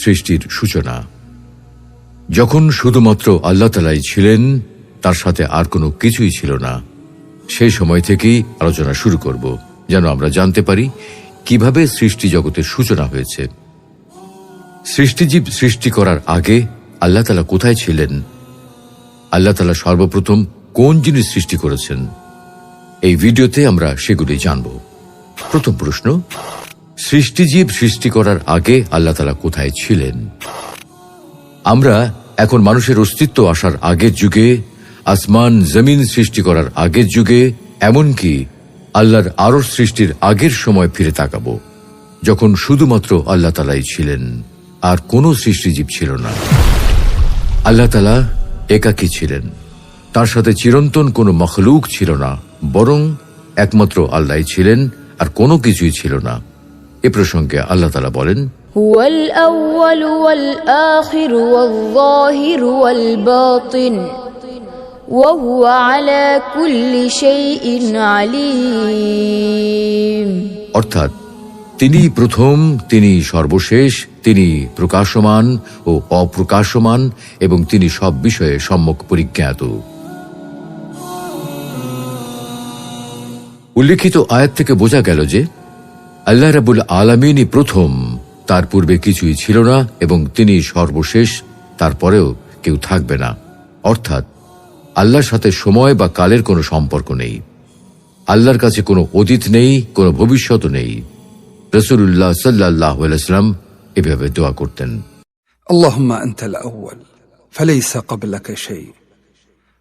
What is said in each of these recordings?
সৃষ্টির সূচনা। যখন শুধুমাত্র আল্লাহ তাআলাই ছিলেন, তার সাথে আর কোনো কিছুই ছিল না, সেই সময় থেকেই আলোচনা শুরু করব, যেন আমরা জানতে পারি কিভাবে সৃষ্টি জগতের সূচনা হয়েছে। সৃষ্টিজীব সৃষ্টি করার আগে আল্লাহ তাআলা কোথায় ছিলেন? আল্লাহ তাআলা সর্বপ্রথম কোন জিনিস সৃষ্টি করেছেন? এই ভিডিওতে আমরা সেগুলি জানব। প্রথম প্রশ্ন, সৃষ্টিজীব সৃষ্টি করার আগে আল্লাহ তাআলা কোথায় ছিলেন? আমরা এখন মানুষের অস্তিত্ব আসার আগের যুগে, আসমান জমিন সৃষ্টি করার আগের যুগে, এমনকি আল্লাহর আরশ সৃষ্টির আগের সময় ফিরে তাকাবো, যখন শুধুমাত্র আল্লাহ তাআলাই ছিলেন, আর কোনো সৃষ্টিজীব ছিল না। আল্লাহ তাআলা একাকী ছিলেন, তার সাথে চিরন্তন কোনো মখলুক ছিল না, বরং একমাত্র আল্লাহ ছিলেন, আর কোনো কিছুই ছিল না। এ প্রসঙ্গে আল্লাহ তাআলা বলেন, হুয়াল আউয়ালু ওয়াল আখিরু ওয়াল যাহিরু ওয়াল বাতিন ওয়া হুয়া আলা কুল্লি শাইইন আলীম। অর্থাৎ তিনি প্রথম, তিনি সর্বশেষ, তিনি প্রকাশমান ও অপ্রকাশমান, এবং তিনি সব বিষয়ে সম্যক পরিজ্ঞাত। উল্লেখিত আয়াত থেকে বোঝা গেল যে আল্লাহ রাব্বুল আলামিনই প্রথম, তার পূর্বে কিছুই ছিল না, এবং তিনি সর্বশেষ, তারপরেও কেউ থাকবে না। অর্থাৎ আল্লাহর সাথে সময় বা কালের কোনো সম্পর্ক নেই। আল্লাহর কাছে কোনো অতীত নেই, কোনো ভবিষ্যৎ নেই। রাসূলুল্লাহ সাল্লাল্লাহু আলাইহি ওয়াসাল্লাম এভাবে দোয়া করতেন, আল্লাহুম্মা আনতাল আউয়াল ফালাইসা ক্বাবলাকা শাই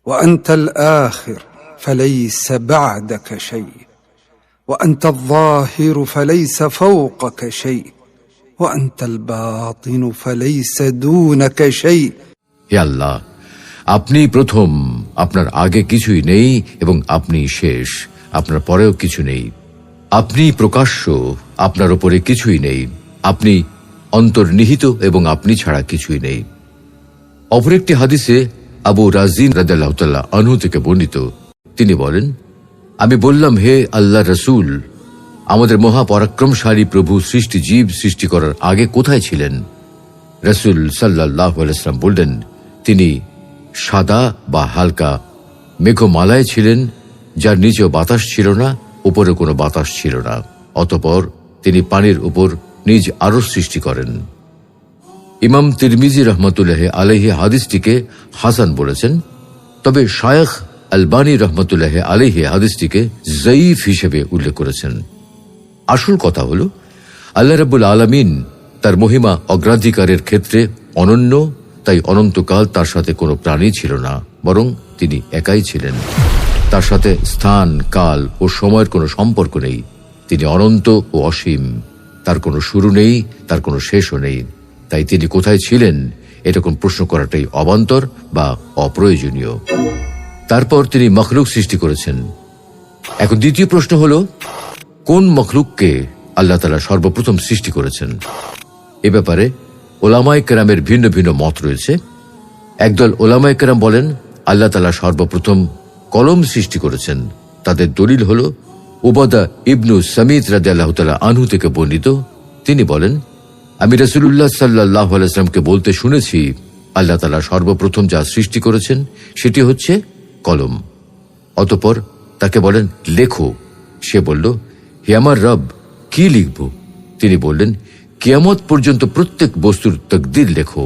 ওয়া আনতাল আখির ফালাইসা বা'দাকা শাই ওয়া আনতাল যাহির ফালাইসা ফাওকাকা শাই ওয়া আনতাল বাতিন ফালাইসা দুনাকা শাই। হে আল্লাহ, আপনি প্রথম, আপনার আগে কিছুই নেই, এবং আপনি শেষ, আপনার পরেও কিছু নেই। আপনি প্রকাশ্য, আপনার উপরে কিছুই নেই। আপনি অন্তর্নিহিত, এবং আপনি ছাড়া কিছুই নেই। অপর একটি হাদিসে আবু রাজিন রাদিয়াল্লাহু তাআলা আনহু থেকে বর্ণিত, তিনি বলেন, আমি বললাম, হে আল্লাহ রসুল, আমাদের মহাপরাক্রমশালী প্রভু সৃষ্টিজীব সৃষ্টি করার আগে কোথায় ছিলেন? রাসূল সাল্লাল্লাহু আলাইহি ওয়াসাল্লাম বললেন, তিনি সাদা বা হালকা মেঘমালায় ছিলেন, যার নিচেও বাতাস ছিল না, উপরে কোনো বাতাস ছিল না। অতঃপর তিনি পানির উপর নিজ আরশ সৃষ্টি করেন। ইমাম তিরমিজি রহমতুল্লাহি আলাইহি হাদিসটিকে হাসান বলেছেন, তবে শায়খ আলবানী রহমতুল্লাহি আলাইহি হাদিসটিকে যঈফ হিসেবে উল্লেখ করেছেন। আসল কথা হল, আল্লাহ রাব্বুল আলামিন তার মহিমা অগ্রাধিকারের ক্ষেত্রে অনন্য, তাই অনন্তকাল তার সাথে কোনো প্রাণী ছিল না, বরং তিনি একাই ছিলেন। তার সাথে স্থান, কাল ও সময়ের কোনো সম্পর্ক নেই। তিনি অনন্ত ও অসীম, তার কোনো শুরু নেই, তার কোনো শেষও নেই। তাই তিনি কোথায় ছিলেন, এরকম প্রশ্ন করাটাই অবান্তর বা অপ্রয়োজনীয়। তারপর তিনি মখলুক সৃষ্টি করেছেন। এখন দ্বিতীয় প্রশ্ন হল, কোন মখলুককে আল্লাহ তাআলা সর্বপ্রথম সৃষ্টি করেছেন? এ ব্যাপারে ওলামায়ে কেরামের ভিন্ন ভিন্ন মত রয়েছে। একদল ওলামায়ে কেরাম বলেন, আল্লাহ তাআলা সর্বপ্রথম কলম সৃষ্টি করেছেন। তাদের দলিল হল উবাদা ইবনু সামিত রাদিয়াল্লাহু তাআলা আনহু থেকে বর্ণিত। তিনি বলেন, আমি রাসূলুল্লাহ সাল্লাল্লাহু আলাইহি ওয়াসাল্লামকে বলতে শুনেছি, আল্লাহ তাআলা সর্বপ্রথম যা সৃষ্টি করেছেন সেটি হচ্ছে কলম। অতঃপর তাকে বলেন, লেখো। সে বলল, হে আমার রব, কি লিখব? তিনি বললেন, কিয়ামত পর্যন্ত প্রত্যেক বস্তুর তাকদীর লেখো।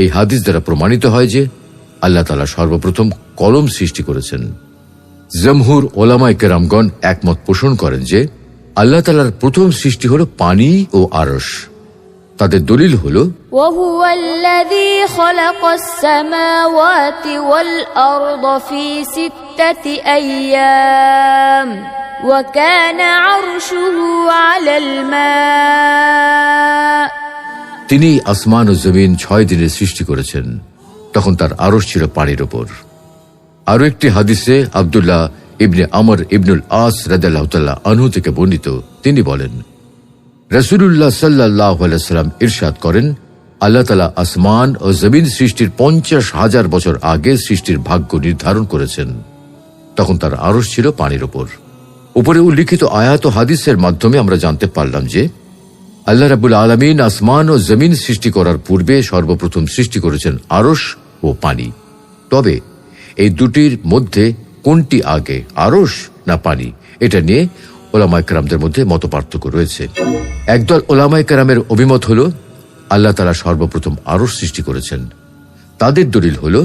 এই হাদিস দ্বারা প্রমাণিত হয় যে আল্লাহ তাআলা সর্বপ্রথম কলম সৃষ্টি করেছেন। জমহুর ওলামায়ে কেরামগণ একমত পোষণ করেন যে আল্লাহ তাআলার প্রথম সৃষ্টি হল পানি ও আরশ। তাদের দলিল হল, ওয়া হুয়াল্লাযী খালাকাস সামাওয়াতি ওয়াল আরদা ফি সিত্তাতি আইয়াম ওয়া কানা আরশুহু আলাল মা। তিনি আসমান ও জমিন 6 দিনে সৃষ্টি করেছেন, তখন তার আরশ ছিল পানির উপর। আরো একটি হাদিসে আব্দুল্লাহ ইবনে আমর ইবনুল আস রাদিয়াল্লাহু তাআলা আনহু থেকে বর্ণিত, তিনি বলেন, রাসূলুল্লাহ সাল্লাল্লাহু আলাইহি ওয়াসাল্লাম ইরশাদ করেন, আল্লাহ তাআলা আসমান ও জমিন সৃষ্টির 50,000 বছর আগে সৃষ্টির ভাগ্য নির্ধারণ করেছেন, তখন তার আরশ ছিল পানির উপর। উপরে উল্লিখিত আয়াত ও হাদিসের মাধ্যমে আমরা জানতে পারলাম যে আল্লাহ রাব্বুল আলামিন আসমান ও জমিন সৃষ্টি করার পূর্বে সর্বপ্রথম সৃষ্টি করেছেন আরশ ও পানি। তবে এই দুটির মধ্যে কোনটি আগে, আরশ না পানি, এটা নিয়ে ওলামায়ে কেরামদের মধ্যে মতপার্থক্য রয়েছে। একদল ওলামায়ে কেরামের অভিমত হল আল্লাহ তাআলা সর্বপ্রথম আরশ সৃষ্টি করেছেন। তাদের দলিল হল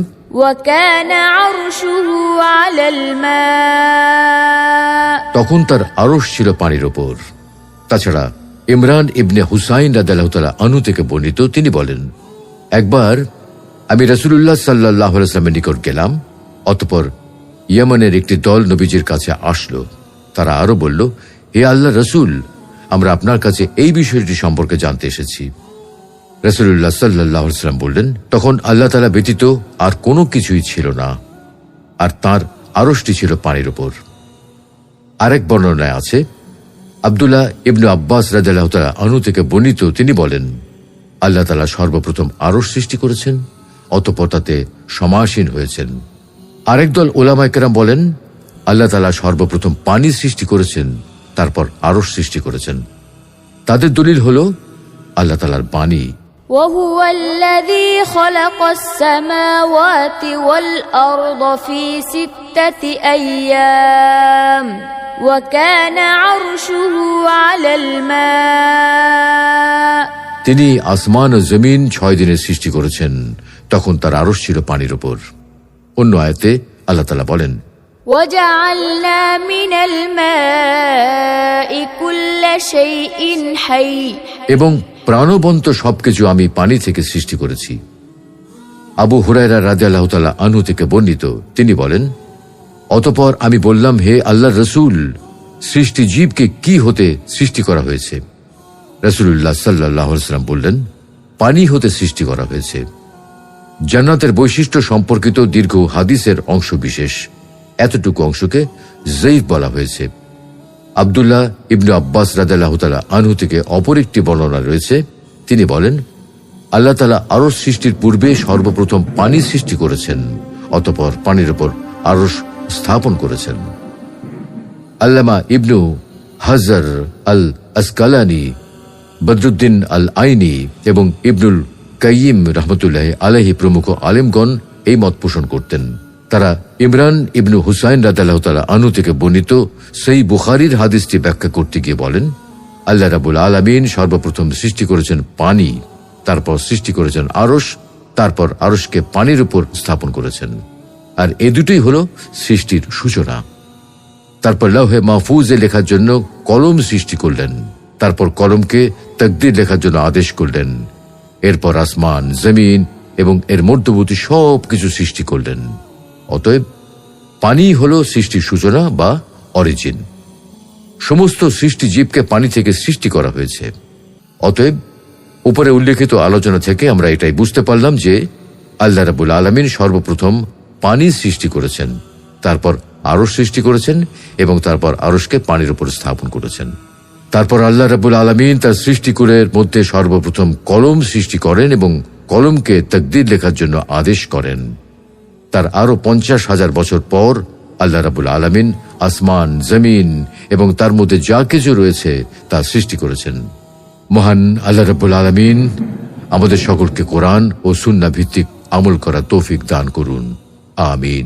وكان عرشه على الماء তখন তার আরশ ছিল পানির ওপর। তাছাড়া ইমরান ইবনে হুসাইন রাদিয়াল্লাহু তাআলা আনহু থেকে বর্ণিত, তিনি বলেন, একবার আমি রাসূলুল্লাহ সাল্লাল্লাহু আলাইহি ওয়াসাল্লামের নিকট গেলাম। অতঃপর ইয়েমেনের একটি দল নবীজির কাছে আসলো। তারা আরো বলল, হে আল্লাহর রাসূল, আমরা আপনার কাছে এই বিষয়টি সম্পর্কে জানতে এসেছি। রাসূলুল্লাহ সাল্লাল্লাহু আলাইহি ওয়াসাল্লাম বললেন, তখন আল্লাহ তাআলা ব্যতীত আর কোনো কিছুই ছিল না, আর তার আরশটি ছিল পানির উপর। আরেক বর্ণনায় আছে, আব্দুল্লাহ ইবনে আব্বাস রাদিয়াল্লাহু তাআলা আনহু থেকে বর্ণিত, তিনি বলেন, আল্লাহ তাআলা সর্বপ্রথম আরশ সৃষ্টি করেছেন, অতঃপর তাতে সমাসীন হয়েছেন। আরেক দল উলামায়ে কেরাম বলেন, আল্লাহ তাআলা সর্বপ্রথম পানি সৃষ্টি করেছেন, তারপর আরশ সৃষ্টি করেছেন। তাদের দলিল হলো আল্লাহ তাআলার বাণী। وهو الذي خلق السماوات والأرض في 6 أيام وكان عرشه على الماء তিনি আসমান ও জমিন 6 দিনে সৃষ্টি করেছেন, তখন তার আরশ ছিল পানির উপর। অন্য আয়াতে আল্লাহ তাআলা বলেন, وجعلنا من الماء كل شيء حي এবং প্রাণবন্ত সবকিছু আমি পানি থেকে সৃষ্টি করেছি। আবু হুরায়রা রাদিয়াল্লাহু তাআলা আনহু থেকে বর্ণিত, তিনি বলেন, অতঃপর আমি বললাম, হে আল্লাহর রাসূল, সৃষ্টি জীবকে কি হতে সৃষ্টি করা হয়েছে? রাসূলুল্লাহ সাল্লাল্লাহু আলাইহি ওয়াসাল্লাম বললেন, পানি হতে সৃষ্টি করা হয়েছে। জান্নাতের বৈশিষ্ট্য সম্পর্কিত দীর্ঘ হাদিসের অংশ বিশেষ এতটুকু অংশকে যঈফ বলা হয়েছে। আব্দুল্লাহ ইবনে আব্বাস রাদিয়াল্লাহু তাআলা আনহু থেকে অপর একটি বর্ণনা রয়েছে, তিনি বলেন, আল্লাহ তাআলা আরশ সৃষ্টির পূর্বে সর্বপ্রথম পানি সৃষ্টি করেছেন, অতঃপর পানির উপর আরশ স্থাপন করেছেন। আল্লামা ইবনু হাজার আল আসকালানি, বদরুদ্দিন আল আইনি এবং ইবনুল কাইয়িম রাহমাতুল্লাহি আলাইহি প্রমুখ আলেমগণ এই মত পোষণ করতেন। তারা ইমরান ইবনু হুসাইন রাদিয়াল্লাহু তাআলা আনহু থেকে বর্ণিত সহিহ বুখারীর হাদিসটি ব্যাখ্যা করতে গিয়ে বলেন, আল্লাহ রাব্বুল আলামিন সর্বপ্রথম সৃষ্টি করেছেন পানি, তারপর সৃষ্টি করেছেন আরশ, তারপর আরশকে পানির উপর স্থাপন করেছেন। আর এ দুটোই হলো সৃষ্টির সূচনা। তারপর লাউহে মাহফুজে লেখার জন্য কলম সৃষ্টি করলেন, তারপর কলমকে তাকদীর লেখার জন্য আদেশ করলেন, এরপর আসমান, জমিন এবং এর মধ্যবর্তী সব কিছু সৃষ্টি করলেন। অতএব পানি হলো সৃষ্টির সূচনা বা অরিজিন। সমস্ত সৃষ্টি জীবকে পানি থেকে সৃষ্টি করা হয়েছে। অতএব উপরে উল্লেখিত আলোচনা থেকে আমরা এটাই বুঝতে পারলাম যে আল্লাহ রাব্বুল আলামিন সর্বপ্রথম পানি সৃষ্টি করেছেন, তারপর আরশ সৃষ্টি করেছেন এবং তারপর আরশকে পানির উপর স্থাপন করেছেন। তারপর আল্লাহ রাব্বুল আলামিন তার সৃষ্টিকুলের মধ্যে সর্বপ্রথম কলম সৃষ্টি করেন এবং কলমকে তাকদীর লেখার জন্য আদেশ করেন। তার আরো 50,000 বছর পর আল্লাহ রাব্বুল আলামিন আসমান, জমিন এবং তার মধ্যে যা কিছু রয়েছে তা সৃষ্টি করেছেন। মহান আল্লাহ রাব্বুল আলামিন আমাদের সকলকে কোরআন ও সুন্নাহ ভিত্তিক আমল করার তৌফিক দান করুন। আমিন।